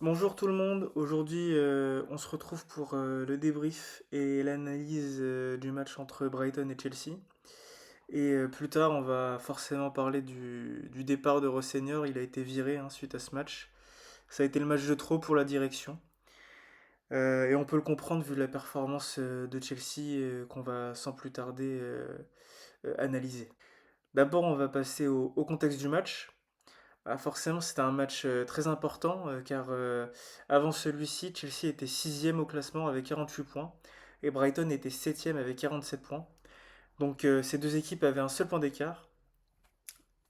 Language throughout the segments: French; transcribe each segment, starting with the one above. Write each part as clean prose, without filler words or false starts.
Bonjour tout le monde, aujourd'hui on se retrouve pour le débrief et l'analyse du match entre Brighton et Chelsea. Et plus tard on va forcément parler du départ de Rosseigneur, il a été viré suite à ce match. Ça a été le match de trop pour la direction. Et on peut le comprendre vu la performance de Chelsea qu'on va sans plus tarder analyser. D'abord on va passer au contexte du match. Ah, forcément, c'était un match très important car avant celui-ci, Chelsea était sixième au classement avec 48 points et Brighton était septième avec 47 points. Donc ces deux équipes avaient un seul point d'écart.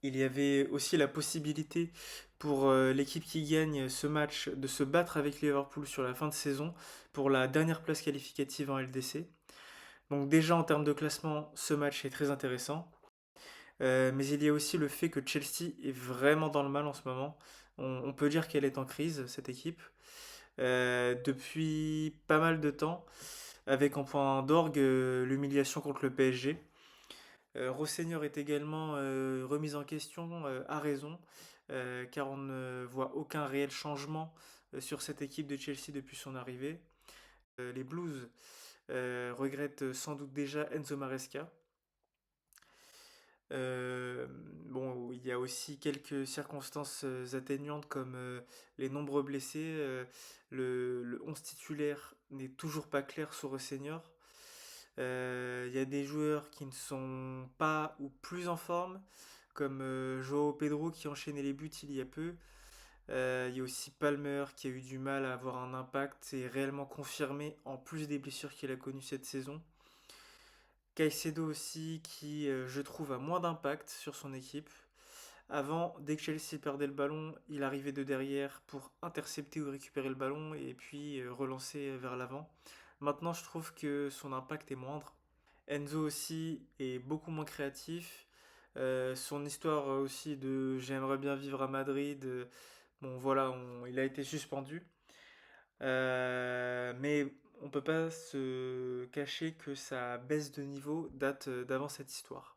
Il y avait aussi la possibilité pour l'équipe qui gagne ce match de se battre avec Liverpool sur la fin de saison pour la dernière place qualificative en LDC. Donc déjà en termes de classement, ce match est très intéressant. Mais il y a aussi le fait que Chelsea est vraiment dans le mal en ce moment. On peut dire qu'elle est en crise, cette équipe, depuis pas mal de temps, avec en point d'orgue l'humiliation contre le PSG. Rosseigneur est également remise en question à raison, car on ne voit aucun réel changement sur cette équipe de Chelsea depuis son arrivée. Les Blues regrettent sans doute déjà Enzo Maresca. Bon, il y a aussi quelques circonstances atténuantes comme les nombreux blessés. Le 11 titulaire n'est toujours pas clair sous Senior. Il y a des joueurs qui ne sont pas ou plus en forme, comme Joao Pedro qui enchaînait les buts il y a peu. Il y a aussi Palmer qui a eu du mal à avoir un impact et réellement confirmé en plus des blessures qu'il a connues cette saison. Caicedo aussi, qui je trouve a moins d'impact sur son équipe. Avant, dès que Chelsea perdait le ballon, il arrivait de derrière pour intercepter ou récupérer le ballon et puis relancer vers l'avant. Maintenant, je trouve que son impact est moindre. Enzo aussi est beaucoup moins créatif. Son histoire aussi de j'aimerais bien vivre à Madrid, bon voilà, il a été suspendu. Mais on peut pas se cacher que sa baisse de niveau date d'avant cette histoire.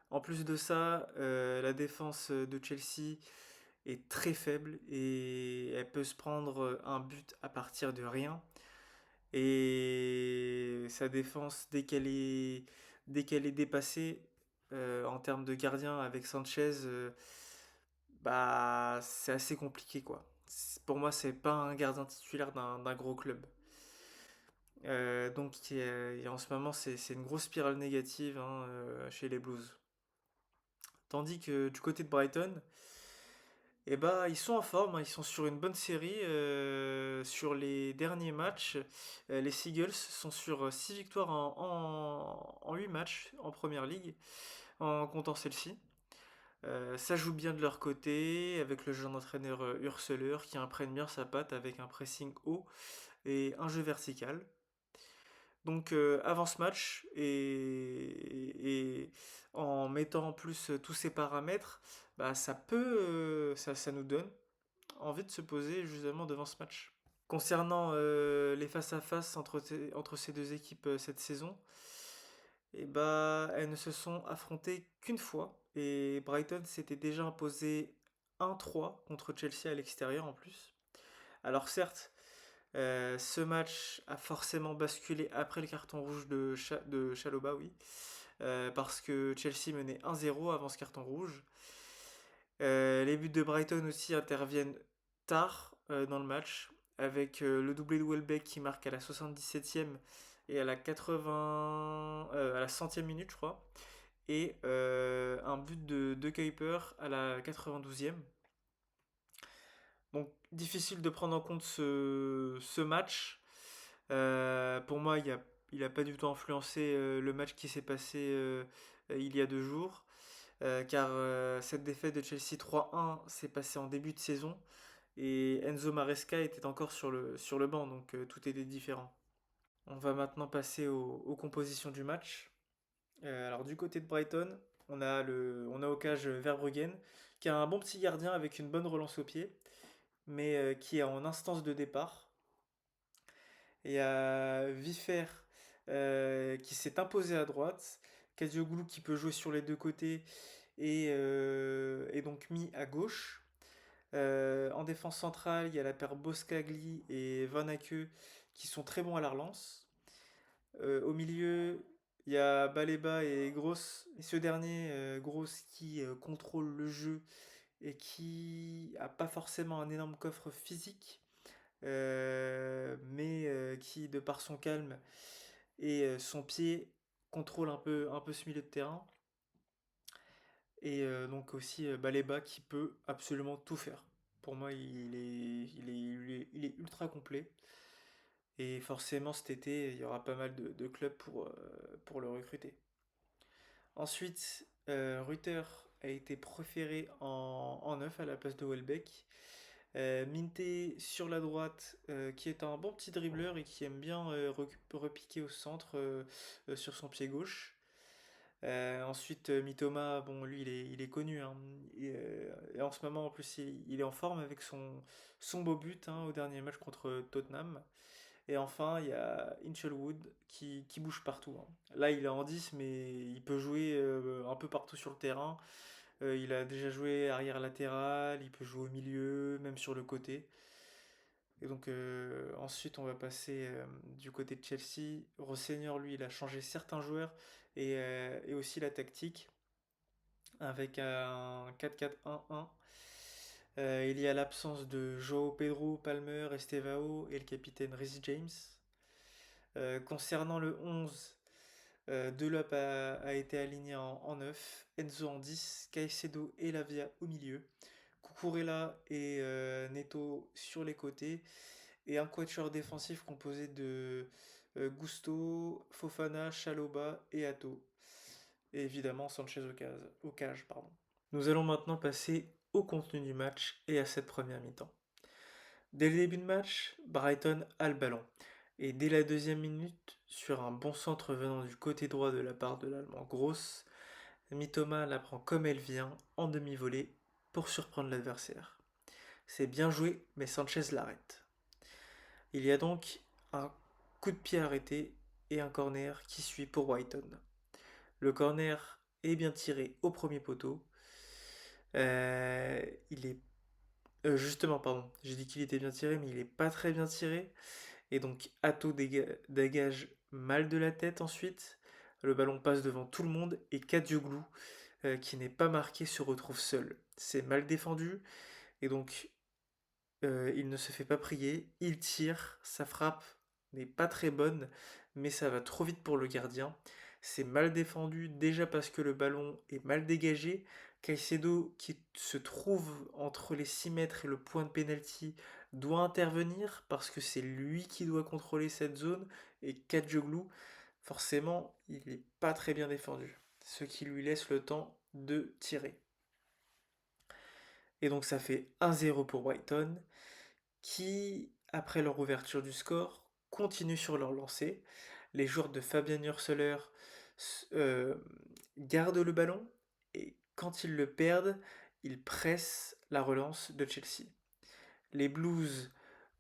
En plus de ça, la défense de Chelsea est très faible et elle peut se prendre un but à partir de rien. Et sa défense, dès qu'elle est dépassée en termes de gardien avec Sanchez, bah c'est assez compliqué quoi. Pour moi, c'est pas un gardien titulaire d'un gros club. Donc en ce moment, c'est une grosse spirale négative chez les Blues. Tandis que du côté de Brighton, eh ben, ils sont en forme, ils sont sur une bonne série. Sur les derniers matchs, les Seagulls sont sur 6 victoires en 8 matchs en Première Ligue, en comptant celle-ci. Ça joue bien de leur côté, avec le jeune entraîneur Urseler qui imprègne bien sa patte avec un pressing haut et un jeu vertical. Donc avant ce match et en mettant en plus tous ces paramètres, bah, ça nous donne envie de se poser justement devant ce match. Concernant les face-à-face entre ces deux équipes cette saison, et bah, elles ne se sont affrontées qu'une fois et Brighton s'était déjà imposé 1-3 contre Chelsea à l'extérieur en plus. Alors certes, ce match a forcément basculé après le carton rouge de Chalobah, oui, parce que Chelsea menait 1-0 avant ce carton rouge. Les buts de Brighton aussi interviennent tard dans le match, avec le doublé de Welbeck qui marque à la 77e et à la 100e minute, je crois, et un but de Kuiper à la 92e. Donc difficile de prendre en compte ce match. Pour moi, il a pas du tout influencé le match qui s'est passé il y a 2 jours, car cette défaite de Chelsea 3-1 s'est passée en début de saison et Enzo Maresca était encore sur le banc, donc tout était différent. On va maintenant passer aux compositions du match. Alors du côté de Brighton, on a au cage Verbruggen, qui a un bon petit gardien avec une bonne relance au pied, mais qui est en instance de départ. Et il y a Vifer qui s'est imposé à droite, Kadioglu qui peut jouer sur les deux côtés et donc mis à gauche. En défense centrale, il y a la paire Boskagli et Van Aken qui sont très bons à la relance. Au milieu, il y a Baleba et Gross. Et ce dernier, Gross, qui contrôle le jeu et qui a pas forcément un énorme coffre physique, mais qui, de par son calme et son pied, contrôle un peu ce milieu de terrain. Et donc aussi Baleba qui peut absolument tout faire. Pour moi, il est ultra complet. Et forcément, cet été, il y aura pas mal de clubs pour le recruter. Ensuite, Ruther a été préféré en neuf à la place de Welbeck. Minté sur la droite, qui est un bon petit dribbleur et qui aime bien repiquer au centre sur son pied gauche. Ensuite, Mitoma, bon, lui, il est connu, hein. Et en ce moment, en plus, il est en forme avec son beau but, hein, au dernier match contre Tottenham. Et enfin, il y a Inchelwood qui bouge partout, hein. Là, il est en 10, mais il peut jouer un peu partout sur le terrain. Il a déjà joué arrière latéral, il peut jouer au milieu, même sur le côté. Et donc ensuite, on va passer du côté de Chelsea. Rosseigneur, lui, il a changé certains joueurs et aussi la tactique avec un 4-4-1-1. Il y a l'absence de João Pedro, Palmer, Estevao et le capitaine Reece James. Concernant le 11, Delop a été aligné en 9, Enzo en 10, Caicedo et Lavia au milieu, Cucurella et Neto sur les côtés, et un quatuor défensif composé de Gusto, Fofana, Chaloba et Atto. Et évidemment Sanchez au cage, pardon. Nous allons maintenant passer au contenu du match et à cette première mi-temps. Dès le début de match, Brighton a le ballon. Et dès la deuxième minute, sur un bon centre venant du côté droit de la part de l'Allemand Gross, Mitoma la prend comme elle vient, en demi-volée, pour surprendre l'adversaire. C'est bien joué, mais Sanchez l'arrête. Il y a donc un coup de pied arrêté et un corner qui suit pour Brighton. Le corner est bien tiré au premier poteau. Il est justement, pardon, j'ai dit qu'il était bien tiré, mais il n'est pas très bien tiré. Et donc Atto dégage mal de la tête ensuite. Le ballon passe devant tout le monde et Kadioglu, qui n'est pas marqué, se retrouve seul. C'est mal défendu et donc il ne se fait pas prier. Il tire, sa frappe n'est pas très bonne, mais ça va trop vite pour le gardien. C'est mal défendu déjà parce que le ballon est mal dégagé. Caicedo, qui se trouve entre les 6 mètres et le point de pénalty, doit intervenir parce que c'est lui qui doit contrôler cette zone. Et Kadioglu, forcément, il n'est pas très bien défendu, ce qui lui laisse le temps de tirer. Et donc ça fait 1-0 pour Brighton, qui, après leur ouverture du score, continuent sur leur lancée. Les joueurs de Fabian Hürseler euh, gardent le ballon et quand ils le perdent, ils pressent la relance de Chelsea. Les Blues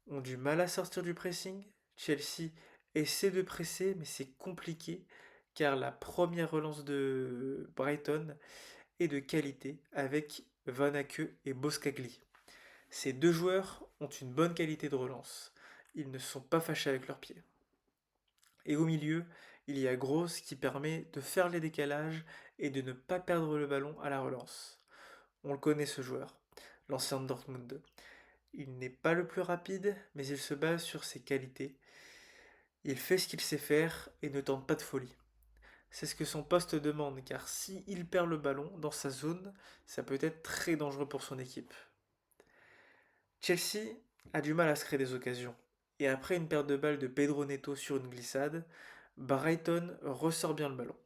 ont du mal à sortir du pressing. Chelsea essaie de presser, mais c'est compliqué car la première relance de Brighton est de qualité avec Van Aken et Boskagli. Ces deux joueurs ont une bonne qualité de relance. Ils ne sont pas fâchés avec leurs pieds. Et au milieu, il y a Gross qui permet de faire les décalages et de ne pas perdre le ballon à la relance. On le connaît ce joueur, l'ancien de Dortmund. Il n'est pas le plus rapide, mais il se base sur ses qualités. Il fait ce qu'il sait faire et ne tente pas de folie. C'est ce que son poste demande, car s'il perd le ballon dans sa zone, ça peut être très dangereux pour son équipe. Chelsea a du mal à se créer des occasions. Et après une perte de balle de Pedro Neto sur une glissade, Brighton ressort bien le ballon.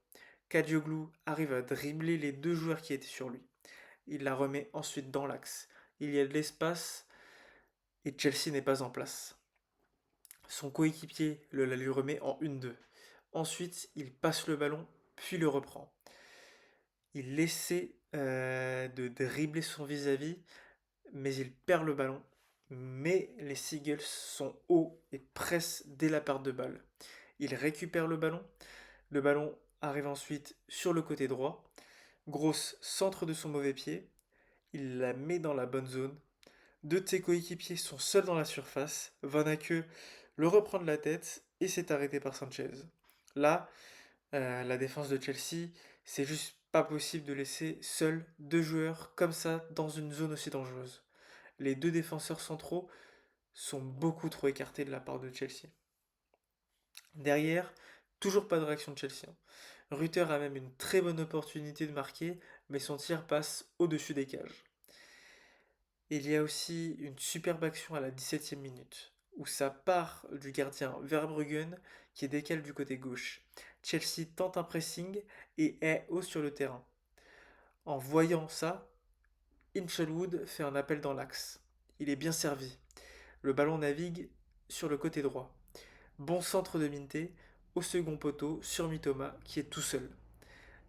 Kadioglu arrive à dribbler les deux joueurs qui étaient sur lui. Il la remet ensuite dans l'axe. Il y a de l'espace et Chelsea n'est pas en place. Son coéquipier la lui remet en 1-2. Ensuite, il passe le ballon, puis le reprend. Il essaie de dribbler son vis-à-vis, mais il perd le ballon. Mais les Seagulls sont hauts et pressent dès la perte de balle. Il récupère le ballon arrive ensuite sur le côté droit. Gross centre de son mauvais pied, il la met dans la bonne zone. Deux de ses coéquipiers sont seuls dans la surface. Van Aeke le reprend de la tête et s'est arrêté par Sanchez. Là, la défense de Chelsea, c'est juste pas possible de laisser seuls deux joueurs comme ça dans une zone aussi dangereuse. Les deux défenseurs centraux sont beaucoup trop écartés de la part de Chelsea. Derrière, toujours pas de réaction de Chelsea. Rutter a même une très bonne opportunité de marquer, mais son tir passe au-dessus des cages. Il y a aussi une superbe action à la 17e minute, où ça part du gardien Verbruggen qui décale du côté gauche. Chelsea tente un pressing et est haut sur le terrain. En voyant ça, Hinchelwood fait un appel dans l'axe. Il est bien servi. Le ballon navigue sur le côté droit. Bon centre de Minté, au second poteau, sur Mitoma, qui est tout seul.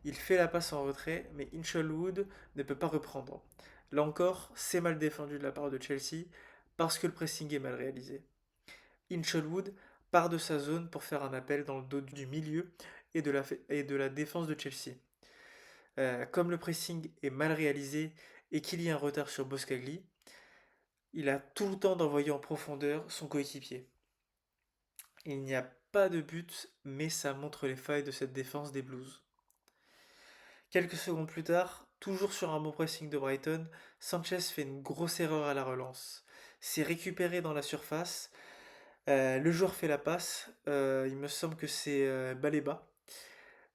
Il fait la passe en retrait, mais Hinchelwood ne peut pas reprendre. Là encore, c'est mal défendu de la part de Chelsea, parce que le pressing est mal réalisé. Hinchelwood part de sa zone pour faire un appel dans le dos du milieu et de la défense de Chelsea. Comme le pressing est mal réalisé et qu'il y a un retard sur Boskagli, il a tout le temps d'envoyer en profondeur son coéquipier. Il n'y a pas de but, mais ça montre les failles de cette défense des Blues. Quelques secondes plus tard, toujours sur un bon pressing de Brighton, Sanchez fait une grosse erreur à la relance. C'est récupéré dans la surface, le joueur fait la passe, il me semble que c'est Baleba,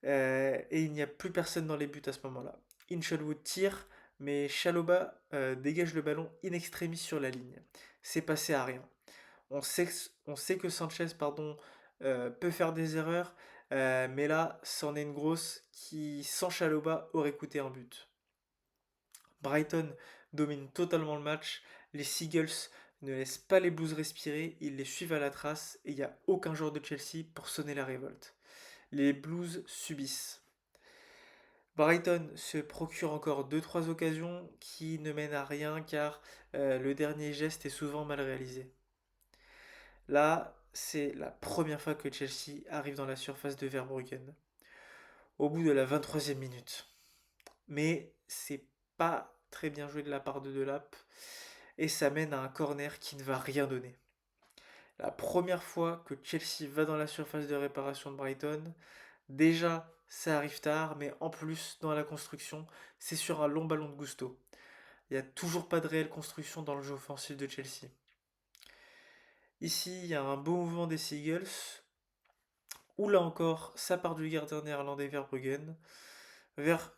et il n'y a plus personne dans les buts à ce moment-là. Hinchelwood tire, mais Chalobah dégage le ballon in extremis sur la ligne. C'est passé à rien. On sait que Sanchez peut faire des erreurs, mais là, c'en est une grosse qui, sans Chalobah, aurait coûté un but. Brighton domine totalement le match, les Seagulls ne laissent pas les Blues respirer, ils les suivent à la trace et il n'y a aucun joueur de Chelsea pour sonner la révolte. Les Blues subissent. Brighton se procure encore deux-trois occasions qui ne mènent à rien car le dernier geste est souvent mal réalisé. Là, c'est la première fois que Chelsea arrive dans la surface de Verbruggen, au bout de la 23e minute. Mais c'est pas très bien joué de la part de Delap, et ça mène à un corner qui ne va rien donner. La première fois que Chelsea va dans la surface de réparation de Brighton, déjà ça arrive tard, mais en plus dans la construction, c'est sur un long ballon de Gusto. Il n'y a toujours pas de réelle construction dans le jeu offensif de Chelsea. Ici, il y a un beau mouvement des Seagulls, où là encore, ça part du gardien néerlandais Verbruggen vers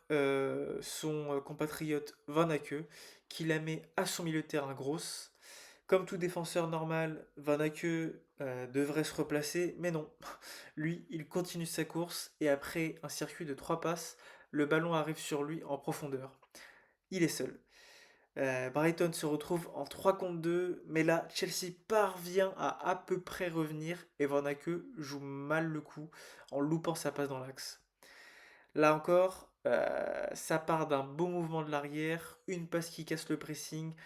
son compatriote Van Aeke, qui la met à son milieu de terrain grosse. Comme tout défenseur normal, Van Aeke devrait se replacer, mais non. Lui, il continue sa course et après un circuit de 3 passes, le ballon arrive sur lui en profondeur. Il est seul. Brighton se retrouve en 3 contre 2, mais là, Chelsea parvient à peu près revenir et Van Aeke joue mal le coup en loupant sa passe dans l'axe. Là encore, ça part d'un beau mouvement de l'arrière, une passe qui casse le pressing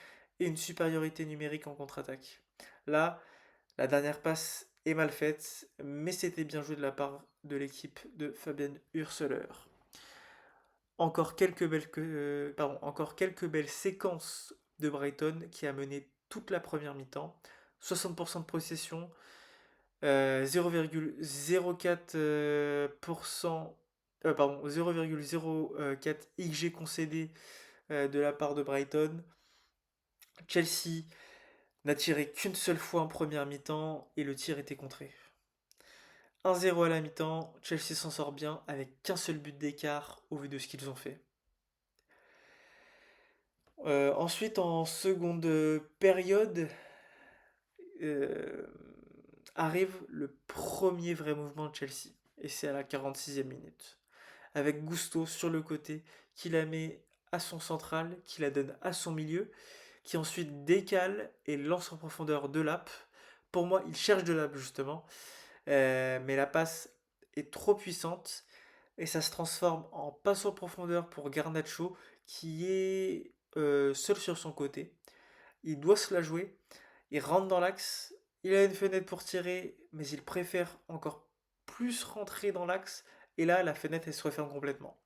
et une supériorité numérique en contre-attaque. Là, la dernière passe est mal faite, mais c'était bien joué de la part de l'équipe de Fabian Hürseler. Encore quelques belles séquences de Brighton qui a mené toute la première mi-temps. 60% de possession, 0,04% 0,04 XG concédé de la part de Brighton. Chelsea n'a tiré qu'une seule fois en première mi-temps et le tir était contré. 1-0 à la mi-temps, Chelsea s'en sort bien avec qu'un seul but d'écart au vu de ce qu'ils ont fait. Ensuite, en seconde période, euh, arrive le premier vrai mouvement de Chelsea. Et c'est à la 46e minute. Avec Gusto sur le côté, qui la met à son central, qui la donne à son milieu, qui ensuite décale et lance en profondeur Delap. Pour moi, il cherche Delap justement, mais la passe est trop puissante et ça se transforme en passe en profondeur pour Garnacho, qui est seul sur son côté. Il doit se la jouer, il rentre dans l'axe, il a une fenêtre pour tirer, mais il préfère encore plus rentrer dans l'axe, et là la fenêtre elle se referme complètement.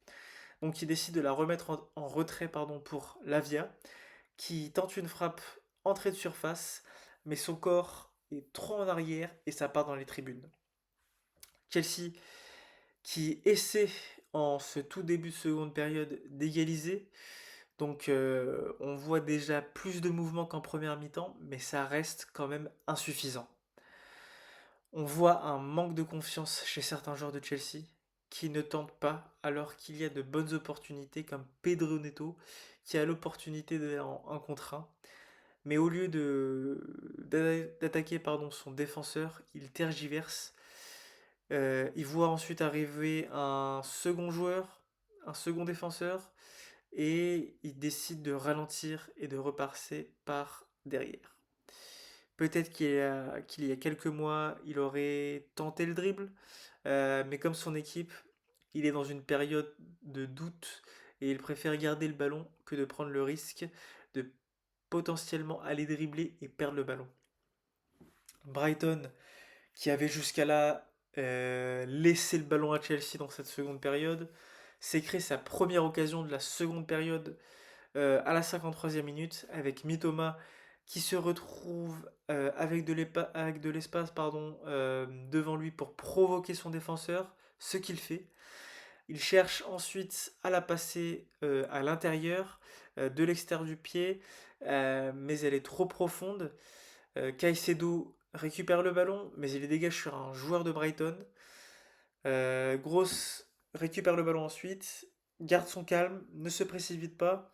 Donc il décide de la remettre en retrait pour Lavia, qui tente une frappe entrée de surface, mais son corps est trop en arrière et ça part dans les tribunes. Chelsea qui essaie en ce tout début de seconde période d'égaliser. Donc on voit déjà plus de mouvements qu'en première mi-temps, mais ça reste quand même insuffisant. On voit un manque de confiance chez certains joueurs de Chelsea qui ne tentent pas alors qu'il y a de bonnes opportunités comme Pedro Neto qui a l'opportunité d'aller en 1 contre 1. Mais au lieu d'attaquer son défenseur, il tergiverse. Il voit ensuite arriver un second joueur, un second défenseur, et il décide de ralentir et de repasser par derrière. Peut-être qu'il y a quelques mois, il aurait tenté le dribble, mais comme son équipe, il est dans une période de doute et il préfère garder le ballon que de prendre le risque de potentiellement aller dribbler et perdre le ballon. Brighton, qui avait jusqu'à là laissé le ballon à Chelsea dans cette seconde période, s'est créé sa première occasion de la seconde période à la 53e minute avec Mitoma qui se retrouve avec de l'espace devant lui pour provoquer son défenseur, ce qu'il fait. Il cherche ensuite à la passer à l'intérieur, de l'extérieur du pied, mais elle est trop profonde. Caicedo récupère le ballon, mais il les dégage sur un joueur de Brighton. Gross récupère le ballon ensuite, garde son calme, ne se précipite pas,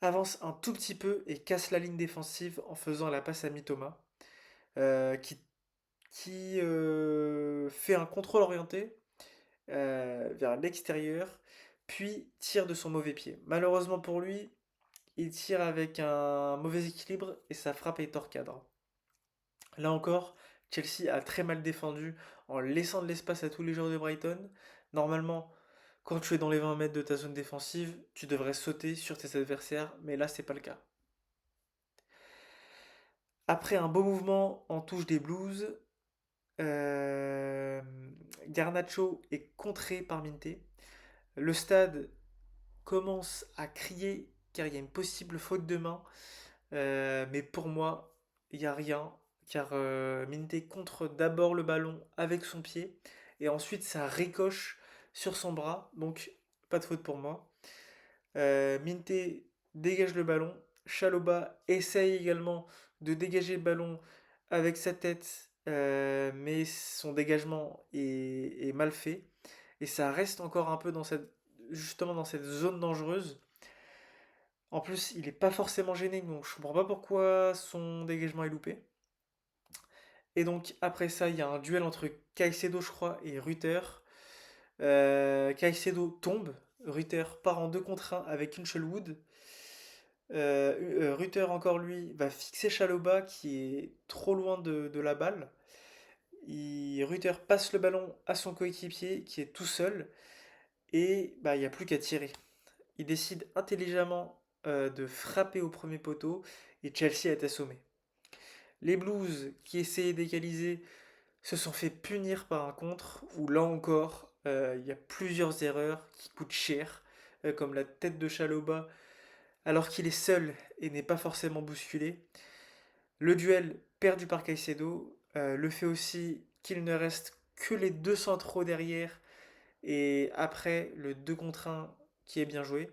avance un tout petit peu et casse la ligne défensive en faisant la passe à Mitoma, euh, qui, qui fait un contrôle orienté vers l'extérieur, puis tire de son mauvais pied. Malheureusement pour lui, il tire avec un mauvais équilibre et sa frappe est hors cadre. Là encore, Chelsea a très mal défendu en laissant de l'espace à tous les joueurs de Brighton. Normalement, quand tu es dans les 20 mètres de ta zone défensive, tu devrais sauter sur tes adversaires, mais là, c'est pas le cas. Après un beau mouvement en touche des Blues, euh, Garnacho est contré par Minté. Le stade commence à crier car il y a une possible faute de main, mais pour moi, il n'y a rien car Minté contre d'abord le ballon avec son pied et ensuite ça ricoche sur son bras, donc pas de faute pour moi. Minté dégage le ballon. Chaloba essaye également de dégager le ballon avec sa tête, mais son dégagement est mal fait. Et ça reste encore un peu justement dans cette zone dangereuse. En plus, il n'est pas forcément gêné, donc je comprends pas pourquoi son dégagement est loupé. Et donc après ça, il y a un duel entre Caicedo, je crois, et Rutter. Caicedo tombe, Rutter part en 2 contre 1 avec Hinchelwood. Rutter encore lui va fixer Chaloba qui est trop loin de la balle. Rutter passe le ballon à son coéquipier qui est tout seul et bah, il n'y a plus qu'à tirer. Il décide intelligemment de frapper au premier poteau et Chelsea est assommé. Les Blues qui essayaient d'égaliser se sont fait punir par un contre où là encore il y a plusieurs erreurs qui coûtent cher comme la tête de Chaloba alors qu'il est seul et n'est pas forcément bousculé. Le duel perdu par Caicedo, le fait aussi qu'il ne reste que les deux centraux derrière et après le 2 contre 1 qui est bien joué.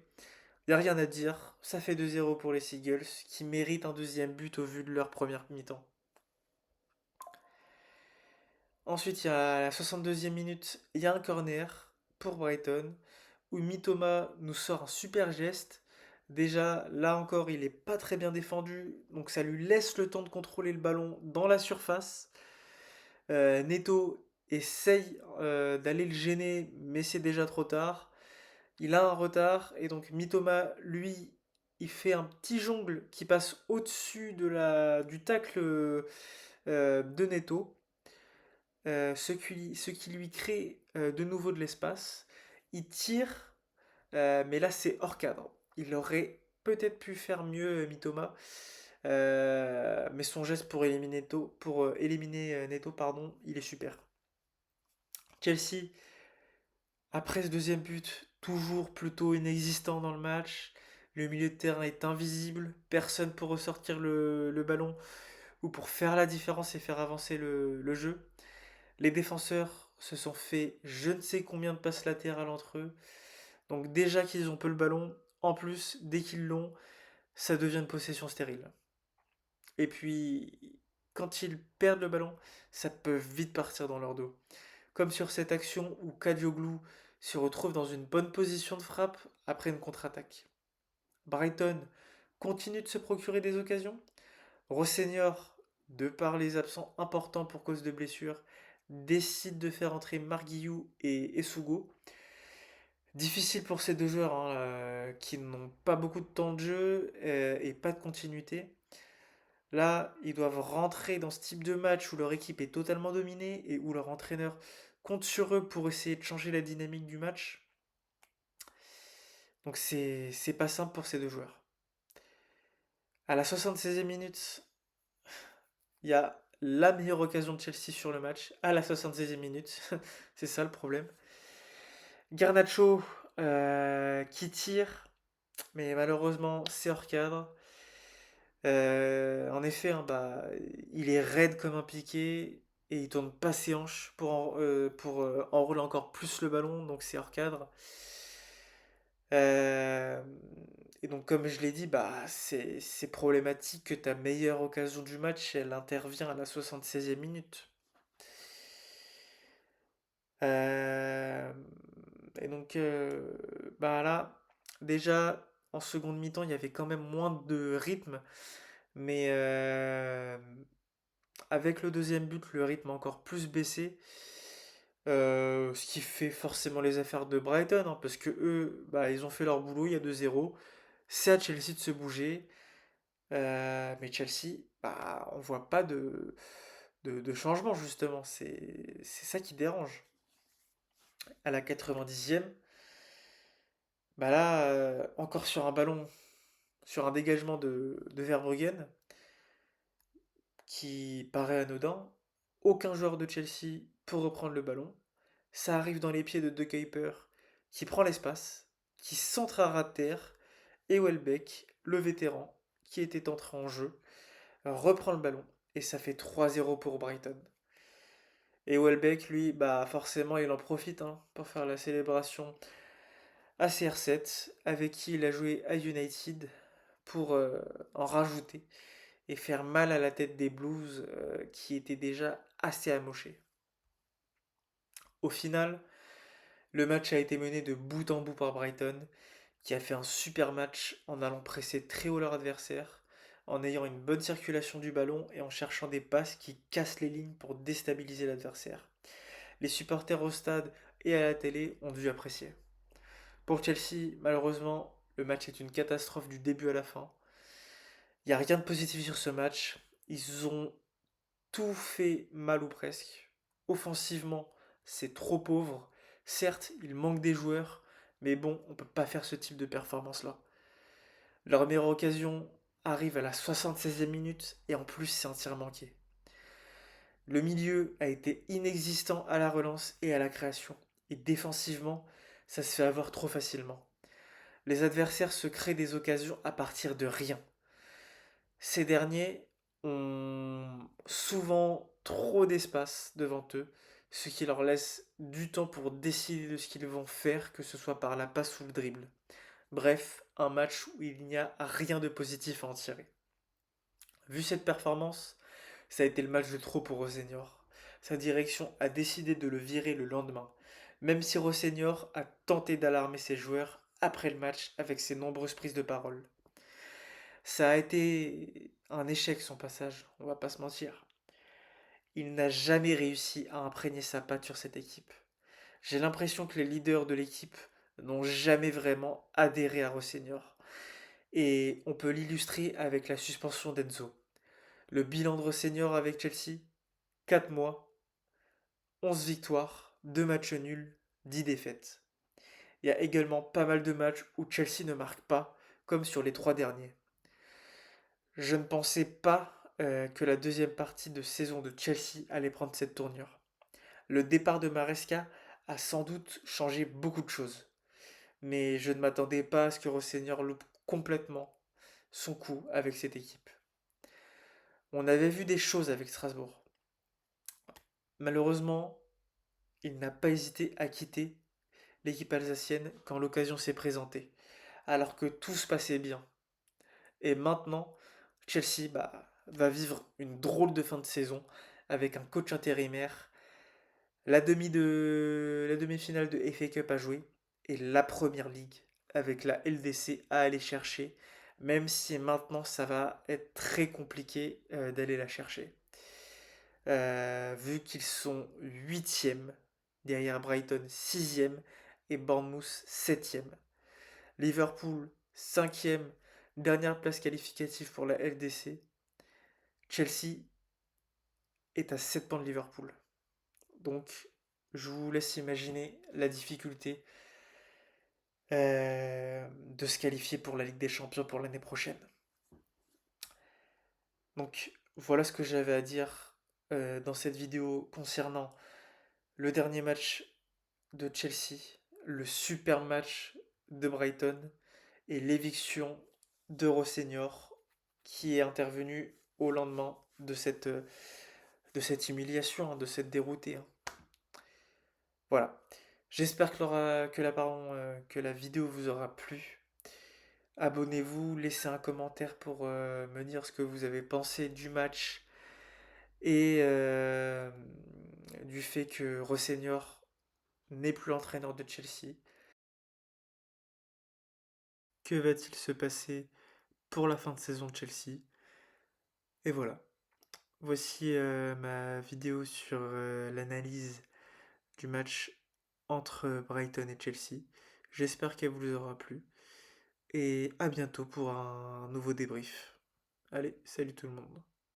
Il n'y a rien à dire, ça fait 2-0 pour les Seagulls qui méritent un deuxième but au vu de leur première mi-temps. Ensuite, il y a la 62e minute, il y a un corner pour Brighton où Mitoma nous sort un super geste. Déjà, là encore, il n'est pas très bien défendu, donc ça lui laisse le temps de contrôler le ballon dans la surface. Neto essaye d'aller le gêner, mais c'est déjà trop tard. Il a un retard, et donc Mitoma, lui, il fait un petit jongle qui passe au-dessus du tacle de Neto, ce qui lui crée de nouveau de l'espace. Il tire, mais là c'est hors cadre. Il aurait peut-être pu faire mieux Mitoma, mais son geste pour éliminer Neto, pardon, il est super. Chelsea, après ce deuxième but, toujours plutôt inexistant dans le match, Le milieu de terrain est invisible, personne pour ressortir le ballon ou pour faire la différence et faire avancer le jeu. Les défenseurs se sont fait je ne sais combien de passes latérales entre eux. Donc déjà qu'ils ont peu le ballon, en plus, dès qu'ils l'ont, ça devient une possession stérile. Et puis, quand ils perdent le ballon, ça peut vite partir dans leur dos. Comme sur cette action où Kadioglu se retrouve dans une bonne position de frappe après une contre-attaque. Brighton continue de se procurer des occasions. Rossenior, de par les absents importants pour cause de blessures, décide de faire entrer Marguillou et Esugo. Difficile pour ces deux joueurs hein, qui n'ont pas beaucoup de temps de jeu et pas de continuité. Là, ils doivent rentrer dans ce type de match où leur équipe est totalement dominée et où leur entraîneur compte sur eux pour essayer de changer la dynamique du match. Donc c'est pas simple pour ces deux joueurs. À la 76e minute, il y a la meilleure occasion de Chelsea sur le match. À la 76e minute, c'est ça le problème. Garnacho qui tire, mais malheureusement c'est hors cadre. En effet, hein, bah, il est raide comme un piqué et il tourne pas ses hanches pour enrouler encore plus le ballon, donc c'est hors cadre. Euh, et donc, comme je l'ai dit, bah, c'est problématique que ta meilleure occasion du match, elle intervient à la 76e minute. Euh, et donc, bah là, déjà, en seconde mi-temps, il y avait quand même moins de rythme, mais avec le deuxième but, le rythme a encore plus baissé. Ce qui fait forcément les affaires de Brighton, hein, parce que eux, bah, ils ont fait leur boulot, il y a 2-0. C'est à Chelsea de se bouger. Mais Chelsea, bah, on voit pas de changement, justement. C'est ça qui dérange. À la 90e, bah là, encore sur un ballon, sur un dégagement de Verbruggen, qui paraît anodin. Aucun joueur de Chelsea pour reprendre le ballon. Ça arrive dans les pieds de De Kuiper, qui prend l'espace, qui centre à ras de terre, et Welbeck, le vétéran, qui était entré en jeu, reprend le ballon, et ça fait 3-0 pour Brighton. Et Welbeck, lui, bah forcément, il en profite hein, pour faire la célébration à CR7, avec qui il a joué à United, pour en rajouter et faire mal à la tête des Blues, qui étaient déjà assez amochés. Au final, le match a été mené de bout en bout par Brighton, qui a fait un super match en allant presser très haut leur adversaire, en ayant une bonne circulation du ballon et en cherchant des passes qui cassent les lignes pour déstabiliser l'adversaire. Les supporters au stade et à la télé ont dû apprécier. Pour Chelsea, malheureusement, le match est une catastrophe du début à la fin. Il n'y a rien de positif sur ce match. Ils ont tout fait mal ou presque. Offensivement, c'est trop pauvre. Certes, il manque des joueurs, mais bon, on peut pas faire ce type de performance-là. Leur meilleure occasion arrive à la 76e minute et en plus c'est un tir manqué. Le milieu a été inexistant à la relance et à la création. Et défensivement, ça se fait avoir trop facilement. Les adversaires se créent des occasions à partir de rien. Ces derniers ont souvent trop d'espace devant eux, ce qui leur laisse du temps pour décider de ce qu'ils vont faire, que ce soit par la passe ou le dribble. Bref, un match où il n'y a rien de positif à en tirer. Vu cette performance, ça a été le match de trop pour Rossenior. Sa direction a décidé de le virer le lendemain, même si Rossenior a tenté d'alarmer ses joueurs après le match avec ses nombreuses prises de parole. Ça a été un échec son passage, on va pas se mentir. Il n'a jamais réussi à imprégner sa patte sur cette équipe. J'ai l'impression que les leaders de l'équipe n'ont jamais vraiment adhéré à Rossenior. Et on peut l'illustrer avec la suspension d'Enzo. Le bilan de Rossenior avec Chelsea, 4 mois, 11 victoires, 2 matchs nuls, 10 défaites. Il y a également pas mal de matchs où Chelsea ne marque pas, comme sur les 3 derniers. Je ne pensais pas que la deuxième partie de saison de Chelsea allait prendre cette tournure. Le départ de Maresca a sans doute changé beaucoup de choses. Mais je ne m'attendais pas à ce que Rossenior loupe complètement son coup avec cette équipe. On avait vu des choses avec Strasbourg. Malheureusement, il n'a pas hésité à quitter l'équipe alsacienne quand l'occasion s'est présentée, alors que tout se passait bien. Et maintenant, Chelsea va vivre une drôle de fin de saison avec un coach intérimaire, la demi-finale de FA Cup à jouer et la Première Ligue avec la LDC à aller chercher, même si maintenant ça va être très compliqué d'aller la chercher. Vu qu'ils sont huitièmes derrière Brighton sixième et Bournemouth septième. Liverpool cinquième, dernière place qualificative pour la LDC. Chelsea est à 7 points de Liverpool. Donc, je vous laisse imaginer la difficulté de se qualifier pour la Ligue des Champions pour l'année prochaine. Donc, voilà ce que j'avais à dire dans cette vidéo concernant le dernier match de Chelsea, le super match de Brighton et l'éviction de Rossenior qui est intervenu au lendemain de cette humiliation, hein, de cette déroutée, hein. Voilà. J'espère que la vidéo vous aura plu. Abonnez-vous, laissez un commentaire pour me dire ce que vous avez pensé du match et du fait que Rossenior n'est plus l'entraîneur de Chelsea. Que va-t-il se passer pour la fin de saison de Chelsea? Et voilà. Voici ma vidéo sur l'analyse du match entre Brighton et Chelsea. J'espère qu'elle vous aura plu. Et à bientôt pour un nouveau débrief. Allez, salut tout le monde.